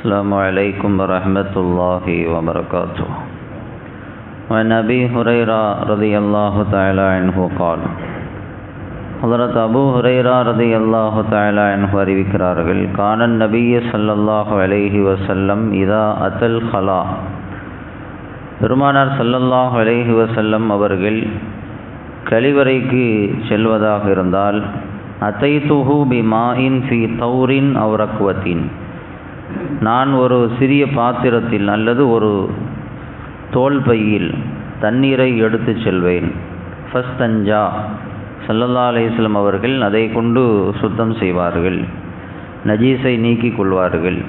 السلام عليكم ورحمة الله وبركاته. وعن أبي هريرة رضي الله تعالى عنه قال حضرت Abu Hurairah ரலியல்லாஹு தஆலா அன்ஹு அறிவிக்கிறார்கள், கான நபிய ஸல்லல்லாஹு அலைஹி வஸல்லம் இதா அத்தல் ஹலா, பெருமானார் ஸல்லல்லாஹு அலைஹி வஸல்லம் அவர்கள் கழிவறைக்கு செல்வதாக இருந்தால், அதைதுஹு பிமாஇன் ஃபி தௌரின் அவ் ரக்வத்தின், நான் ஒரு சிறிய பாத்திரத்தில் அல்லது ஒரு தோல் பையில் தண்ணீரை எடுத்து செல்வேன். ஃபஸ்தஞ்சா, ஸல்லல்லாஹு அலைஹி வஸல்லம் அவர்கள் அதை கொண்டு சுத்தம் செய்வார்கள், நஜீஸை நீக்கிக் கொள்வார்கள்.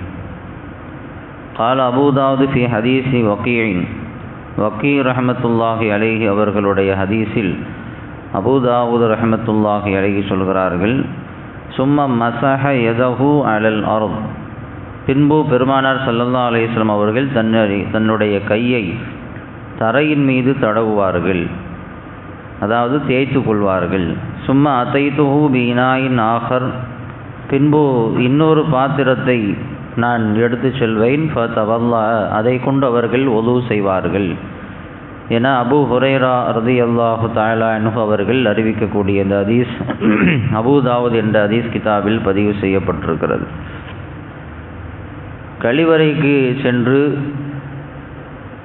கால அபூ தாவூத் ஃபி ஹதீஸி வக்கீஇன், வக்கீ ரஹ்மத்துல்லாஹி அலைஹி அவர்களுடைய ஹதீஸில் அபூ தாவூத் ரஹ்மத்துல்லாஹி அலைஹி சொல்கிறார்கள், சும்ம மஸஹ யதஹு அலல் அர்த், பின்பு பெருமானார் ஸல்லல்லாஹு அலைஹி வஸல்லம் அவர்கள் தன்னுடைய கையை தரையின் மீது தடவுவார்கள், அதாவது தேய்த்து கொள்வார்கள். சும்மா அதைதுஹு பீனாயின் ஆஹர், பின்பு இன்னொரு பாத்திரத்தை நான் எடுத்து செல்வேன். ஃபதவல்லா, அதை கொண்டு அவர்கள் ஒது செய்வார்கள் என அபூ ஹுரைரா ரலியல்லாஹு தஆலா அன்ஹு அவர்கள் அறிவிக்கக்கூடிய இந்த ஹதீஸ் அபூ தாவூத் என்ற ஹதீஸ் கிதாபில் பதிவு செய்யப்பட்டிருக்கிறது. கழிவறைக்கு சென்று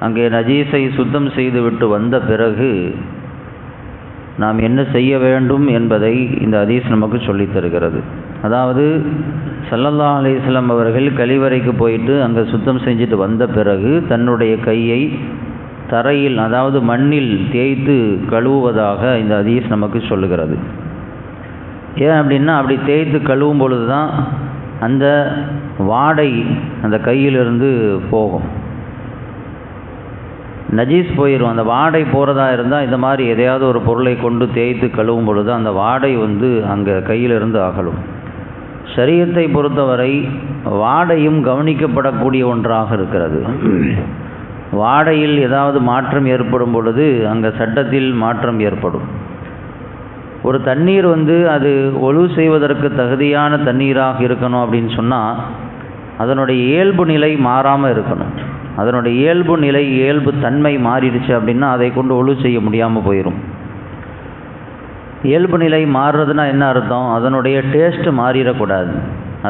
அங்கே நஜீஸை சுத்தம் செய்துவிட்டு வந்த பிறகு நாம் என்ன செய்ய வேண்டும் என்பதை இந்த ஹதீஸ் நமக்கு சொல்லித் தருகிறது. அதாவது ஸல்லல்லாஹு அலைஹி வஸல்லம் அவர்கள் கழிவறைக்கு போயிட்டு அங்கே சுத்தம் செஞ்சுட்டு வந்த பிறகு தன்னுடைய கையை தரையில், அதாவது மண்ணில் தேய்த்து கழுவுவதாக இந்த ஹதீஸ் நமக்கு சொல்லுகிறது. ஏன் அப்படின்னா, அப்படி தேய்த்து கழுவும் பொழுது தான் அந்த வாடை அந்த கையிலிருந்து போகும், நஜீஸ் போயிடும். அந்த வாடை போகிறதா இருந்தால் இந்த மாதிரி எதையாவது ஒரு பொருளை கொண்டு தேய்த்து கழுவும் பொழுது அந்த வாடை அங்கே கையிலிருந்து அகலும். ஷரியத்தை பொறுத்தவரை வாடையும் கவனிக்கப்படக்கூடிய ஒன்றாக இருக்கிறது. வாடையில் ஏதாவது மாற்றம் ஏற்படும் பொழுது அங்கே சட்டத்தில் மாற்றம் ஏற்படும். ஒரு தண்ணீர் அது ஒழு செய்வதற்கு தகுதியான தண்ணீராக இருக்கணும் அப்படின்னு சொன்னால் அதனுடைய இயல்பு நிலை மாறாமல் இருக்கணும். அதனுடைய இயல்பு தன்மை மாறிடுச்சு அப்படின்னா அதை கொண்டு ஒழு செய்ய முடியாமல் போயிடும். இயல்பு நிலை மாறுறதுனா என்ன அர்த்தம்? அதனுடைய டேஸ்ட் மாறிடக்கூடாது,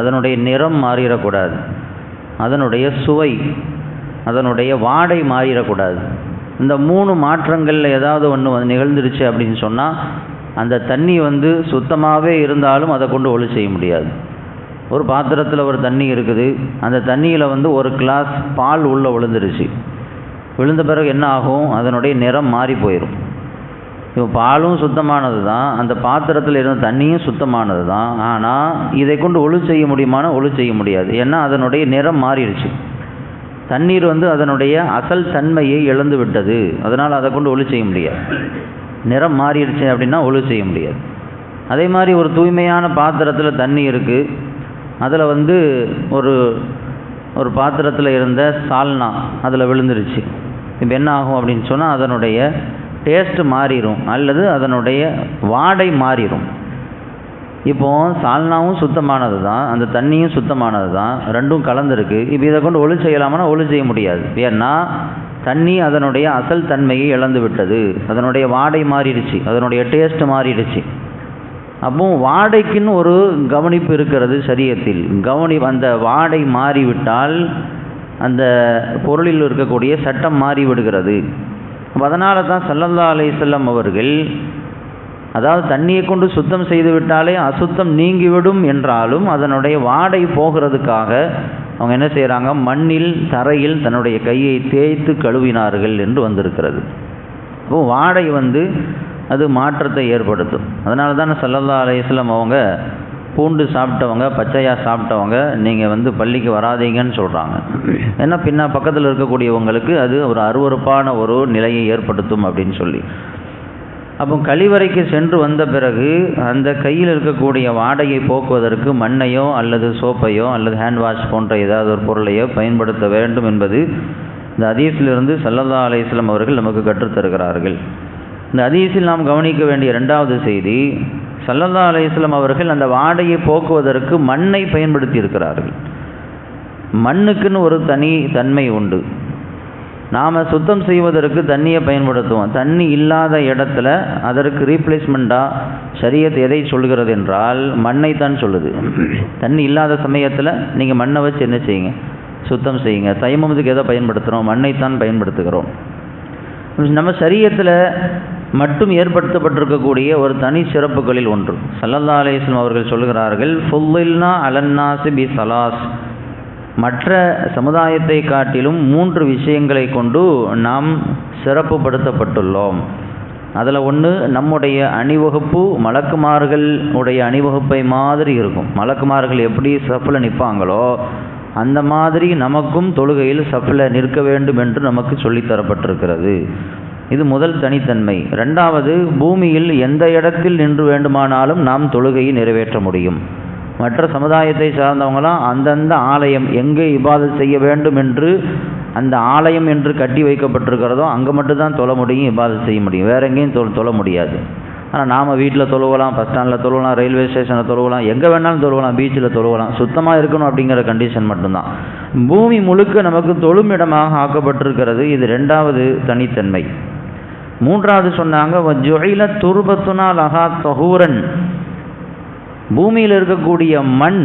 அதனுடைய நிறம் மாறிடக்கூடாது, அதனுடைய சுவை, அதனுடைய வாடை மாறிடக்கூடாது. இந்த 3 மாற்றங்களில் ஏதாவது ஒன்று நிகழ்ந்துருச்சு அப்படின்னு சொன்னால் அந்த தண்ணி சுத்தமாகவே இருந்தாலும் அதை கொண்டு ஒழு செய்ய முடியாது. ஒரு பாத்திரத்தில் ஒரு தண்ணி இருக்குது, அந்த தண்ணியில் ஒரு கிளாஸ் பால் உள்ளே விழுந்துருச்சு. விழுந்த பிறகு என்ன ஆகும்? அதனுடைய நிறம் மாறி போயிடும். இப்போ பாலும் சுத்தமானது தான், அந்த பாத்திரத்தில் இருந்த தண்ணியும் சுத்தமானது தான். ஆனால் இதை கொண்டு ஒழு செய்ய முடியுமானா ஒழு செய்ய முடியாது. ஏன்னா அதனுடைய நிறம் மாறிடுச்சு. தண்ணீர் அதனுடைய அசல் தன்மையை இழந்து விட்டது, அதனால் அதை கொண்டு ஒழு செய்ய முடியாது. நிறம் மாறிடுச்சு அப்படின்னா ஒழு செய்ய முடியாது. அதே மாதிரி ஒரு தூய்மையான பாத்திரத்தில் தண்ணி இருக்குது, அதில் ஒரு பாத்திரத்தில் இருந்த சால்னா அதில் விழுந்துருச்சு. இப்போ என்ன ஆகும் அப்படின்னு சொன்னால் அதனுடைய டேஸ்ட்டு மாறிடும் அல்லது அதனுடைய வாடை மாறிடும். இப்போது சால்னாவும் சுத்தமானது தான், அந்த தண்ணியும் சுத்தமானது தான், ரெண்டும் கலந்துருக்கு. இப்போ இதை கொண்டு ஒழு செய்யலாமான்னா ஒழு செய்ய முடியாது. ஏன்னா தண்ணி அதனுடைய அசல் தன்மையை இழந்து விட்டது, அதனுடைய வாடை மாறிடுச்சு, அதனுடைய டேஸ்ட்டு மாறிடுச்சு. அப்போ வாடைக்குன்னு ஒரு கவனிப்பு இருக்கிறது ஷரியத்தில். அந்த வாடை மாறிவிட்டால் அந்த பொருளில் இருக்கக்கூடிய சட்டம் மாறிவிடுகிறது. அதனால தான் ஸல்லல்லாஹு அலைஹி வஸல்லம் அவர்கள், அதாவது தண்ணியை கொண்டு சுத்தம் செய்து விட்டாலே அசுத்தம் நீங்கிவிடும் என்றாலும் அதனுடைய வாடை போகிறதுக்காக அவங்க என்ன செய்கிறாங்க? மண்ணில் தரையில் தன்னுடைய கையை தேய்த்து கழுவினார்கள் என்று வந்திருக்கிறது. அப்போ வாடை அது மாற்றத்தை ஏற்படுத்தும். அதனால தான் ஸல்லல்லாஹு அலைஹி வஸல்லம் அவங்க பூண்டு சாப்பிட்டவங்க, பச்சையாக சாப்பிட்டவங்க நீங்கள் பள்ளிக்கு வராதீங்கன்னு சொல்கிறாங்க. ஏன்னா பக்கத்தில் இருக்கக்கூடியவங்களுக்கு அது ஒரு அருவருப்பான ஒரு நிலையை ஏற்படுத்தும் அப்படின்னு சொல்லி. அப்போ கழிவறைக்கு சென்று வந்த பிறகு அந்த கையில் இருக்கக்கூடிய வாடையை போக்குவதற்கு மண்ணையோ அல்லது சோப்பையோ அல்லது ஹேண்ட் வாஷ் போன்ற ஏதாவது ஒரு பொருளையோ பயன்படுத்த வேண்டும் என்பது இந்த ஹதீஸிலிருந்து ஸல்லல்லாஹு அலைஹி வஸல்லம் அவர்கள் நமக்கு கற்றுத்தருகிறார்கள். இந்த ஹதீஸில் நாம் கவனிக்க வேண்டிய 2வது செய்தி, ஸல்லல்லாஹு அலைஹி வஸல்லம் அவர்கள் அந்த வாடையை போக்குவதற்கு மண்ணை பயன்படுத்தி இருக்கிறார்கள். மண்ணுக்குன்னு ஒரு தனி தன்மை உண்டு. நாம் சுத்தம் செய்வதற்கு தண்ணியை பயன்படுத்துவோம். தண்ணி இல்லாத இடத்துல அதற்கு ரீப்ளேஸ்மெண்ட்டாக ஷரியத் எதை சொல்கிறது என்றால் மண்ணைத்தான் சொல்லுது. தண்ணி இல்லாத சமயத்தில் நீங்கள் மண்ணை வச்சு என்ன செய்யுங்க, சுத்தம் செய்யுங்க. தயமத்துக்கு எதை பயன்படுத்துகிறோம், மண்ணைத்தான் பயன்படுத்துகிறோம். நம்ம ஷரியத்தில் மட்டும் ஏற்படுத்தப்பட்டிருக்கக்கூடிய ஒரு தனி சிறப்புகளில் ஒன்று ஸல்லல்லாஹு அலைஹி வஸல்லம் அவர்கள் சொல்கிறார்கள், ஃபுல்லில்னா அலன்னாசி பி ஸலாஸ், மற்ற சமுதாயத்தை காட்டிலும் 3 விஷயங்களை கொண்டு நாம் சிறப்புப்படுத்தப்பட்டுள்ளோம். அதில் ஒன்று, நம்முடைய அணிவகுப்பு மலக்குமார்கள் உடைய அணிவகுப்பை மாதிரி இருக்கும். மலக்குமார்கள் எப்படி சஃபில் நிற்பாங்களோ அந்த மாதிரி நமக்கும் தொழுகையில் சஃபில் நிற்க வேண்டும் என்று நமக்கு சொல்லித்தரப்பட்டிருக்கிறது. இது முதல் தனித்தன்மை. 2வது, பூமியில் எந்த இடத்தில் நின்று வேண்டுமானாலும் நாம் தொழுகையை நிறைவேற்ற முடியும். மற்ற சமுதாயத்தை சார்ந்தவங்களாம் அந்தந்த ஆலயம் எங்கே இபாதத் செய்ய வேண்டும் என்று அந்த ஆலயம் என்று கட்டி வைக்கப்பட்டிருக்கிறதோ அங்கே மட்டும்தான் தொழ முடியும், இபாதத் செய்ய முடியும். வேறு எங்கேயும் தொழ முடியாது. ஆனால் நாம் வீட்டில் தொழுவலாம், பஸ் ஸ்டாண்டில் தொழுவலாம், ரயில்வே ஸ்டேஷனில் தொழுவலாம், எங்கே வேணாலும் தொழுவலாம், பீச்சில் தொழுவலாம். சுத்தமாக இருக்கணும் அப்படிங்கிற கண்டிஷன் மட்டும்தான். பூமி முழுக்க நமக்கு தொழும் இடமாக ஆக்கப்பட்டிருக்கிறது. இது 2வது தனித்தன்மை. 3வது சொன்னாங்க, வஜ்ஜுஇல துர்பத்துனா லஹா தஹூரன், பூமியில் இருக்கக்கூடிய மண்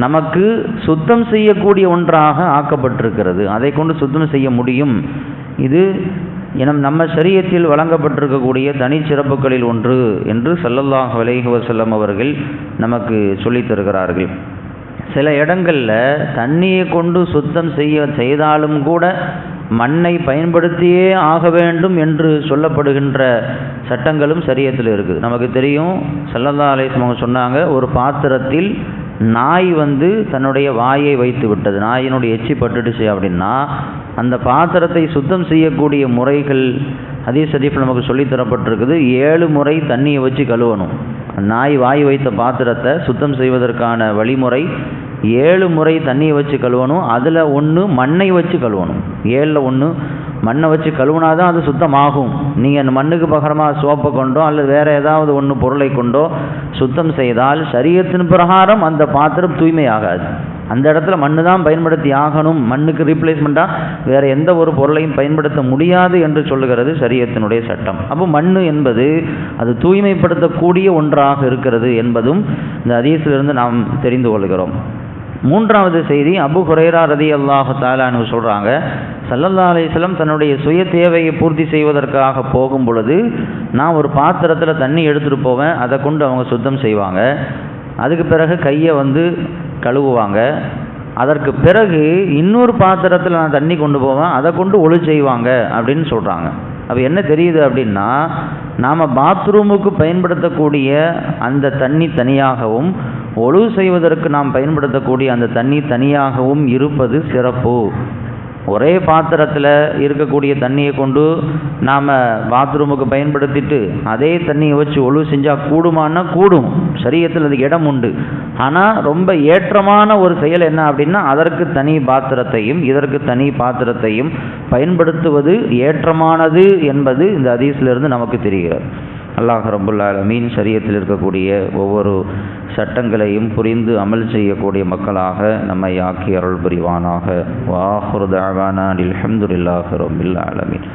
நமக்கு சுத்தம் செய்யக்கூடிய ஒன்றாக ஆக்கப்பட்டிருக்கிறது. அதை கொண்டு சுத்தம் செய்ய முடியும். இது நம்ம ஷரியத்தில் வழங்கப்பட்டிருக்கக்கூடிய தனிச்சிறப்புகளில் ஒன்று என்று ஸல்லல்லாஹு அலைஹி வஸல்லம் அவர்கள் நமக்கு சொல்லித் தருகிறார்கள். சில இடங்களில் தண்ணியை கொண்டு சுத்தம் செய்தாலும் கூட மண்ணை பயன்படுத்தியே ஆக வேண்டும் என்று சொல்லப்படுகின்ற சட்டங்களும் ஷரியத்தில் இருக்குது. நமக்கு தெரியும், ஸல்லல்லாஹு அலைஹி வஸல்லம் சொன்னாங்க, ஒரு பாத்திரத்தில் நாய் தன்னுடைய வாயை வைத்து விட்டது, நாயினுடைய எச்சி பட்டுடுச்சு அப்படின்னா அந்த பாத்திரத்தை சுத்தம் செய்யக்கூடிய முறைகள் ஹதீஸ் ஷரீஃபில் நமக்கு சொல்லித்தரப்பட்டிருக்குது. 7 முறை தண்ணியை வச்சு கழுவணும். நாய் வாய் வைத்த பாத்திரத்தை சுத்தம் செய்வதற்கான வழிமுறை 7 முறை தண்ணியை வச்சு கழுவணும். அதில் 1 மண்ணை வச்சு கழுவணும். 7ல் 1 மண்ணை வச்சு கழுவுனாதான் அது சுத்தமாகும். நீங்கள் அந்த மண்ணுக்கு பகரமாக சோப்பை கொண்டோ அல்லது வேறு ஏதாவது 1 பொருளை கொண்டோ சுத்தம் செய்தால் ஷரியத்தின் பிரகாரம் அந்த பாத்திரம் தூய்மையாகாது. அந்த இடத்துல மண்ணு தான் பயன்படுத்தி ஆகணும். மண்ணுக்கு ரீப்ளேஸ்மெண்ட்டாக வேறு எந்த ஒரு பொருளையும் பயன்படுத்த முடியாது என்று சொல்லுகிறது ஷரியத்தினுடைய சட்டம். அப்போ மண் என்பது அது தூய்மைப்படுத்தக்கூடிய ஒன்றாக இருக்கிறது என்பதும் இந்த ஹதீஸிலிருந்து நாம் தெரிந்து கொள்கிறோம். 3வது செய்தி, அபூ ஹுரைரா ரலியல்லாஹு தஆலா அன்ஹு சொல்கிறாங்க, ஸல்லல்லாஹு அலைஹி வஸல்லம் தன்னுடைய சுய தேவையை பூர்த்தி செய்வதற்காக போகும் பொழுது நான் ஒரு பாத்திரத்தில் தண்ணி எடுத்துகிட்டு போவேன். அதை கொண்டு அவங்க சுத்தம் செய்வாங்க. அதுக்கு பிறகு கையை கழுவுவாங்க. அதற்கு பிறகு இன்னொரு பாத்திரத்தில் நான் தண்ணி கொண்டு போவேன், அதை கொண்டு ஒழு செய்வாங்க அப்படின்னு சொல்கிறாங்க. அப்போ என்ன தெரியுது அப்படின்னா, நாம் பாத்ரூமுக்கு பயன்படுத்தக்கூடிய அந்த தண்ணி தனியாகவும் ஒழு செய்வதற்கு நாம் பயன்படுத்தக்கூடிய அந்த தண்ணி தனியாகவும் இருப்பது சிறப்பு. ஒரே பாத்திரத்தில் இருக்கக்கூடிய தண்ணியை கொண்டு நாம் பாத்ரூமுக்கு பயன்படுத்திட்டு அதே தண்ணியை வச்சு ஒழு செஞ்சால் கூடுமானா கூடும், ஷரியத்தில் அதுக்கு இடம் உண்டு. ஆனால் ரொம்ப ஏற்றமான ஒரு செயல் என்ன அப்படின்னா, அதற்கு தனி பாத்திரத்தையும் இதற்கு தனி பாத்திரத்தையும் பயன்படுத்துவது ஏற்றமானது என்பது இந்த ஹதீஸிலிருந்து நமக்கு தெரிகிறது. அல்லாஹ் ரப்புல் ஆலமீன் ஷரியத்தில் இருக்கக்கூடிய ஒவ்வொரு சட்டங்களையும் புரிந்து அமல் செய்யக்கூடிய மக்களாக நம்மை ஆக்கி அருள் புரிவானாக. வ ஆகிரு தஅவானா அல்ஹம்துலில்லாஹி ரப்பில் ஆலமீன்.